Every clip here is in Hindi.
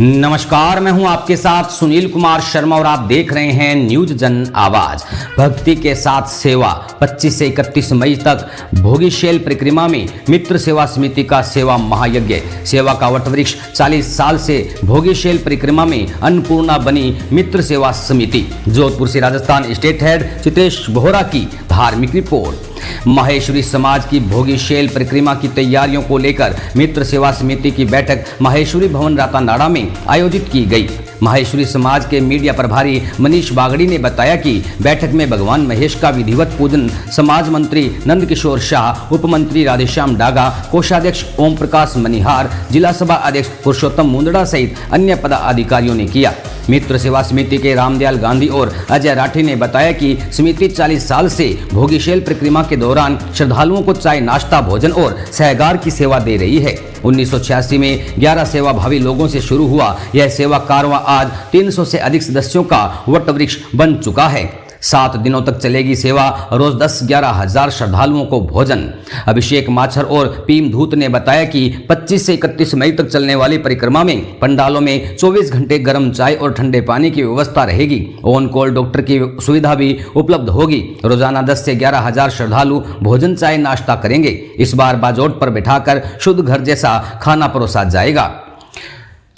नमस्कार, मैं हूं आपके साथ सुनील कुमार शर्मा और आप देख रहे हैं न्यूज जन आवाज। भक्ति के साथ सेवा 25 से 31 मई तक भोगीशैल परिक्रमा में मित्र सेवा समिति का सेवा महायज्ञ। सेवा का वटवृक्ष 40 साल से भोगीशैल परिक्रमा में अन्नपूर्णा बनी मित्र सेवा समिति। जोधपुर से राजस्थान स्टेट हेड चित्रेश बोहरा की धार्मिक रिपोर्ट। माहेश्वरी समाज की भोगीशैल परिक्रमा की तैयारियों को लेकर मित्र सेवा समिति की बैठक माहेश्वरी भवन रातानाड़ा में आयोजित की गई। माहेश्वरी समाज के मीडिया प्रभारी मनीष बागड़ी ने बताया कि बैठक में भगवान महेश का विधिवत पूजन समाज मंत्री नंद किशोर शाह, उप मंत्री राधेश्याम डागा, कोषाध्यक्ष ओम प्रकाश मनिहार, जिला सभा अध्यक्ष पुरुषोत्तम मुंदड़ा सहित अन्य पदाधिकारियों ने किया। मित्र सेवा समिति के रामदयाल गांधी और अजय राठी ने बताया कि समिति 40 साल से भोगीशैल परिक्रमा के दौरान श्रद्धालुओं को चाय, नाश्ता, भोजन और सहगार की सेवा दे रही है। 1986 में 11 सेवा भावी लोगों से शुरू हुआ यह सेवा कारवां आज 300 से अधिक सदस्यों का वटवृक्ष बन चुका है। 7 दिनों तक चलेगी सेवा। रोज 10-11 हजार श्रद्धालुओं को भोजन। अभिषेक माछर और पीम धूत ने बताया कि 25 से 31 मई तक चलने वाली परिक्रमा में पंडालों में 24 घंटे गर्म चाय और ठंडे पानी की व्यवस्था रहेगी। ऑन कॉल डॉक्टर की सुविधा भी उपलब्ध होगी। रोजाना 10 से 11 हजार श्रद्धालु भोजन, चाय, नाश्ता करेंगे। इस बार बाजोट पर बिठाकर शुद्ध घर जैसा खाना परोसा जाएगा।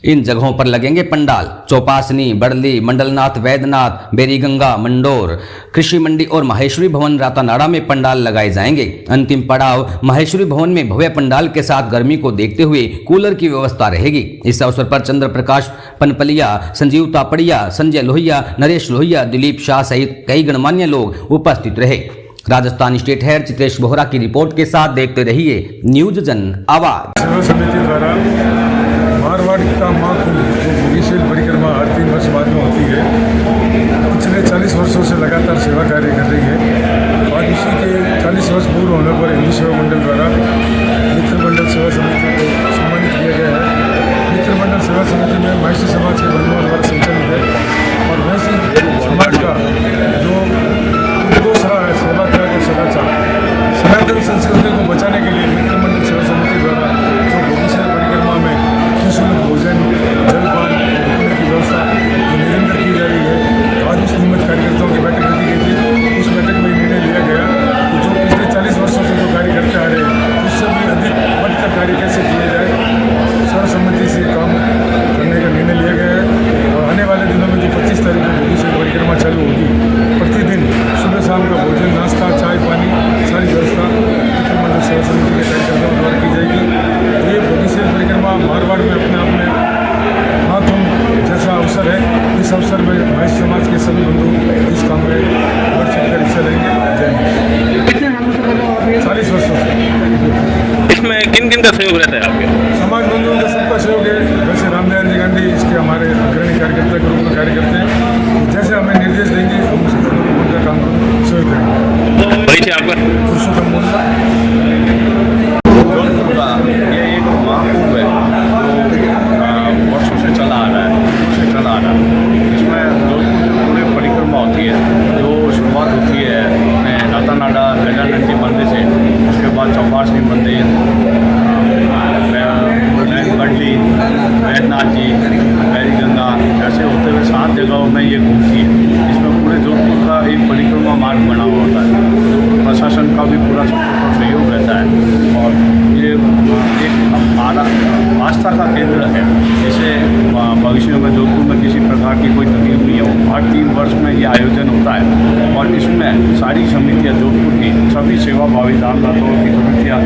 इन जगहों पर लगेंगे पंडाल चौपासनी, बड़ली, मंडलनाथ, वैद्यनाथ, बेरीगंगा, मंडोर, कृषि मंडी और माहेश्वरी भवन रातानाड़ा में पंडाल लगाए जाएंगे। अंतिम पड़ाव माहेश्वरी भवन में भव्य पंडाल के साथ गर्मी को देखते हुए कूलर की व्यवस्था रहेगी। इस अवसर पर चंद्र प्रकाश पनपलिया, संजीव तापड़िया, संजय लोहिया, नरेश लोहिया, दिलीप शाह सहित कई गणमान्य लोग उपस्थित रहे। राजस्थान स्टेट हेड चित्रेश बोहरा की रिपोर्ट के साथ देखते रहिए न्यूज जन आवाज। मारवाड़ का महाकुंभ भोगीशैल परिक्रमा हर 3 वर्ष बाद में होती है। पिछले 40 वर्षों से लगातार सेवा कार्य कर रही है। आज इसी के 40 वर्ष पूर्ण होने पर हिंदू सेवा मंडल द्वारा मित्र मंडल सेवा समिति को सम्मानित किया गया है। मित्र मंडल सेवा समिति में महर्षि समाज के बंधुओं द्वारा संचालित है और महर्षि समाज का जो उद्घोष रहा है सेवा त्याग और सदाचार, सनातन संस्कृति को बचाने के लिए मित्र मंडल सेवा समिति द्वारा जो भोगीशैल परिक्रमा में भोजन, जलपान, रुकने की व्यवस्था जो निरंतर की जा रही है। आज उस निमित्त कार्यकर्ताओं की बैठक रखी गई थी। उस बैठक में निर्णय लिया गया कि जो पिछले 40 वर्षों से जो कार्य करते आ रहे हैं उससे भी अधिक बढ़कर कार्य कैसे किया जाए, सर्वसम्मति से काम करने का निर्णय लिया गया है। और आने वाले दिनों में जो 25 तारीख को भोगीशैल परिक्रमा चालू होगी, प्रतिदिन सुबह शाम का भोजन, नाश्ता, चाय, पानी सारी व्यवस्था मित्र मंडल सेवा समिति के कार्यकर्ताओं द्वारा की जाएगी। ये भोगीशैल परिक्रमा मारवाड़ में अपने आप में महाकुंभ जैसा अवसर है। इस अवसर में महर्षि समाज के सभी बंधु इस काम में बढ़ चढ़कर हिस्सा लेंगे। जय। कितने सालों से कर रहे हो आप ये? 40 वर्षों से। इसमें किन किन का सहयोग रहता है आपके? समाज बंधुओं का सबका सहयोग है। वैसे रामदयाल जी गांधी इसके हमारे अग्रणी कार्यकर्ता के रूप में कार्य करते हैं। जैसे हमें निर्देश देंगे हम उनका काम सहयोग करेंगे। परिचय आपका? पुरुषोत्तम मुंदड़ा। ये एक महाकुंभ है जो वर्षों से चला आ रहा है। इसमें जोधपुर की पूरी परिक्रमा होती है। जो शुरुआत होती है अपने रातानाड़ा गजानंदी मंदिर से, उसके बाद चौपासनी मंदिर, बड़ली, वैद्यनाथ जी, बेरीगंगा, ऐसे होते हुए 7 जगहों में ये घूमती है। इसमें पूरे जोधपुर का एक परिक्रमा मार्ग बना हुआ होता है। प्रशासन का भी पूरा सहयोग रहता है और ये एक हमारा आस्था का केंद्र है। जैसे भविष्य में जोधपुर में किसी प्रकार की कोई तकलीफ नहीं हो, हर 3 वर्ष में ये आयोजन होता है और इसमें सारी समितियाँ जोधपुर की सभी सेवा भावी दानदाताओं की समितियाँ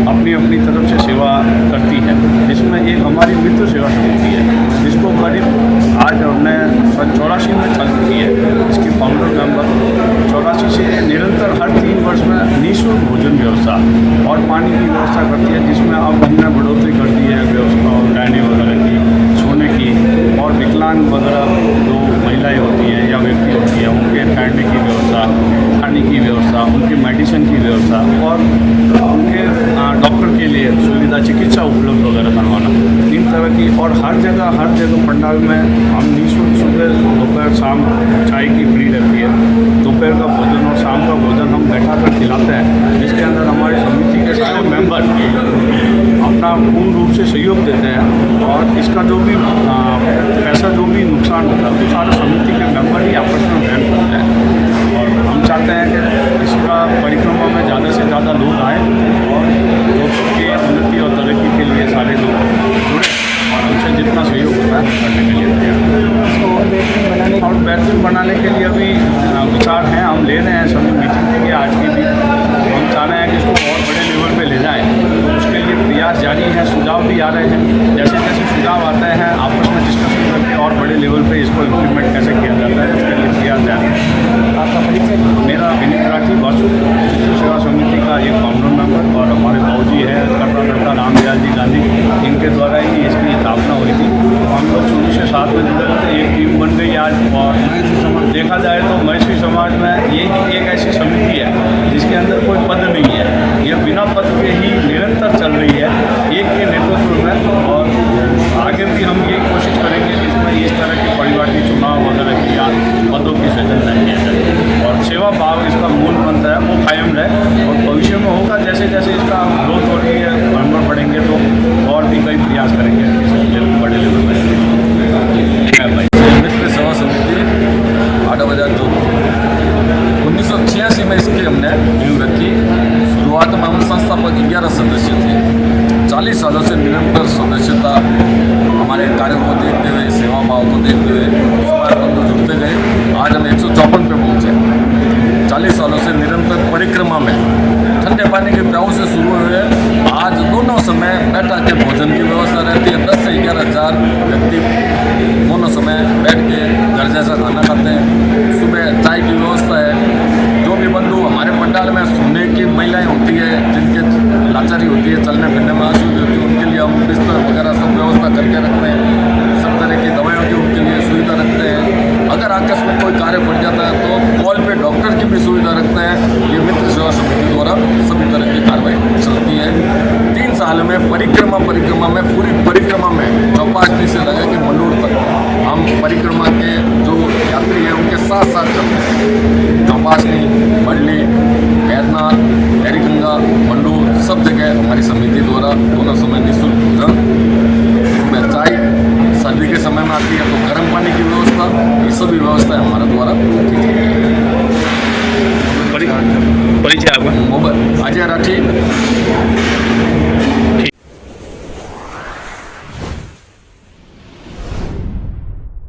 अपनी अपनी तरफ से सेवा करती हैं। इसमें एक हमारी मित्र सेवा समिति है जिसको करीब आज हमने 84 में चल चुकी है। इसकी फाउंडर मेंबर 84 से निरंतर हर 3 वर्ष में निःशुल्क भोजन व्यवस्था और पानी की व्यवस्था करती है, जिसमें अब हमने बढ़ोतरी कर दी है व्यवस्था रहने वगैरह की, सोने की, और विकलांग वगैरह जो महिलाएं होती हैं या व्यक्ति होती है उनके ठहरने की व्यवस्था, खाने की व्यवस्था, उनकी मेडिसिन की व्यवस्था और उनके डॉक्टर के लिए सुविधा, चिकित्सा उपलब्ध वगैरह करवाना, 3 तरह की। और हर जगह पंडाल में हम निःशुल्क सुबह, दोपहर, शाम चाय की फ्री रहती है। दोपहर का भोजन और शाम का भोजन हम बैठा कर खिलाते हैं, जिसके अंदर हमारी समिति के सारे मेंबर अपना पूर्ण रूप से सहयोग देते हैं और इसका जो भी पैसा जो भी नुकसान होता है तो सारे समिति के मेंबर ही आपस में वहन करते हैं। और हम चाहते हैं कि इसका परिक्रमा में ज़्यादा से ज़्यादा लोग आए और जोधपुर की उन्नति और तरक्की के लिए सारे लोग जुड़े और हमसे जितना सहयोग होता है करने के लिए तैयार। और बेहतरीन बनाने के लिए अभी विचार हैं, हम ले रहे हैं, सभी मीटिंग के लिए आज की भी हम चाह रहे हैं कि इसको और बड़े लेवल पे ले जाएं। तो उसके लिए प्रयास जारी हैं, सुझाव भी आ रहे हैं। जैसे जैसे सुझाव आते हैं आपस में डिस्कशन करके और बड़े लेवल पे इसको इम्प्लीमेंट कैसे किया जाता है उसके लिए प्रयास जारी है। आपका परिचय? मेरा विनीत राठी बासु सेवा समिति का एक फाउंडर मेंबर और हमारे बाबूजी है कर्ता रामदयाल जी गांधी, इनके द्वारा ही इसकी स्थापना हुई थी। हम लोग शुरू से साथ में जुड़े हुए थे, एक टीम बन गई आज। और देखा जाए तो मैसी समाज में ये एक ऐसी समिति है जिसके अंदर कोई पद नहीं है, ये बिना पद के ही निरंतर चल रही है एक के नेतृत्व में। और आगे भी हम ये कोशिश करेंगे कि इसमें इस तरह के परिवार चुनाव वगैरह की या पदों की सृजन नहीं किया जाए और सेवा भाव इसका मूल मंत्र है वो कायम रहे। और भविष्य में होगा जैसे जैसे इसका ग्रोथ हो रही है, मेंबर बढ़ेंगे तो और भी कई प्रयास करेंगे बड़े लेवल पर। मित्र सेवा समिति आटा बाजार जोधपुर 1986 में इसकी हमने नींव रखी। शुरुआत में हम संस्थापक 11 सदस्य थे। 40 सालों से निरंतर सदस्यता हमारे कार्यों को देखते हुए, सेवा भाव को देखते हुए समाज बंधु जुड़ते गए। आज हम 154 पे पहुँचे। 40 सालों से निरंतर परिक्रमा में ठंडे पानी के प्याऊ से शुरू हुए आज दोनों समय बैठा के भोजन की व्यवस्था रहती है। 10 से 11 हज़ार व्यक्ति दोनों समय बैठ के घर जैसा खाना खाते हैं। सुबह चाय की व्यवस्था है। जो भी बंधु हमारे पंडाल में सोने की महिलाएं होती है, जिनके लाचारी होती है, चलने फिरने में असुविधा होती है, उनके लिए हम बिस्तर वगैरह सब व्यवस्था करके रखते हैं। सब तरह की दवाइयों की उनके लिए सुविधा रखते हैं। अगर आकस्मिक कोई कार्य पड़ जाता है तो कॉल पे डॉक्टर की भी सुविधा रखते हैं। ये मित्र सेवा समिति द्वारा सभी तरह की कार्रवाई चलती है। 3 साल में परिक्रमा में पूरी परिक्रमा में चौपाटी से लगा कि मंडूर तक हम परिक्रमा के जो यात्री हैं उनके साथ साथ चलते हैं। चौपाटी, बड़ली, बैद्यनाथ, गैरीगंगा, मंडूर सब जगह हमारी समिति द्वारा दोनों समय निःशुल्क भोजन, सुबह चाय, सर्दी के समय में आती है तो गर्म पानी की व्यवस्था, ये सभी व्यवस्थाएं हमारे द्वारा की जाती है। परिचय आपका? मोबाइल अजय राठी,